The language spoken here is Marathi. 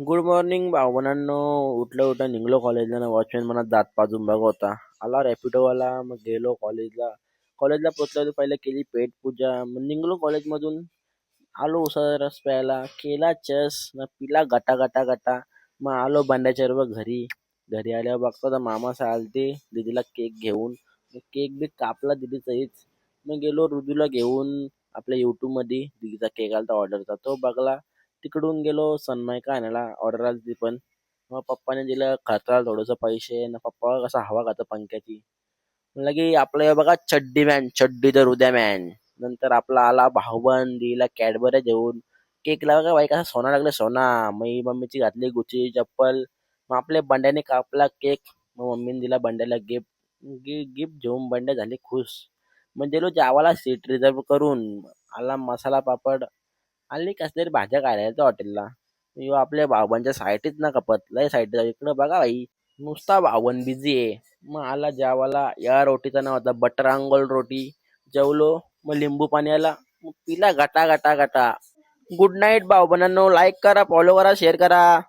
Good morning भावनांनो. उठलं उठलं निघलो कॉलेजला ना. वॉचमॅन म्हणत दात पाजून बघ होता. आला रॅपिडोवाला. मग गेलो कॉलेजला. कॉलेजला पोचलो तर पहिले केली पेट पूजा. मग निघलो कॉलेजमधून. आलो उसाचा रस प्यायला. केला चस न पिला गटा गटा गटा. मग आलो बंड्याच्या बरोबर घरी. घरी आल्यावर बघतो तर मामा आलते दीदीला केक घेऊन. मग केक बी कापला दीदीचाहीच. मग गेलो रुजूला घेऊन आपल्या युट्यूब मध्ये दीदीचा केक आलता ऑर्डरचा तो बघला. तिकडून गेलो सनमायका आणायला. ऑर्डर आली ती पण. मग पप्पाने दिलं खर्चाला थोडंसं पैसे ना. पप्पा कसा हवा खातो पंख्याची. म्हणलं की आपलं हे बघा चड्डी मॅन, चड्डी तर उद्या मॅन. नंतर आपला आला भाऊबंद दिला कॅडबऱ्या देऊन. केक लावा का बाई कसा सोना लागला सोना. मी मम्मीची घातली गुची चप्पल. मग आपल्या बंड्याने कापला केक. मग मम्मीने दिला बंड्याला गिफ्ट. गिफ्ट घेऊन बंड्या झाले खुश. मग गेलो जेवायला सीट रिझर्व करून. आला मसाला पापड. आली कसल्या तरी भाज्या खायला हॉटेलला. ह्यो आपल्या भाऊबांच्या साईटीत ना खपत लय साईट इकडं बघा भाई. नुसता भाऊबंद बिझी आहे. मग आला जेवायला. या रोटीचं नाव होतं बटर अंगोल रोटी. जेवलो. मग लिंबू पाणी आला. मग पिला गटा गटा गटा. गुड नाईट भाऊबंदांनो. लाईक करा, फॉलो करा, शेअर करा.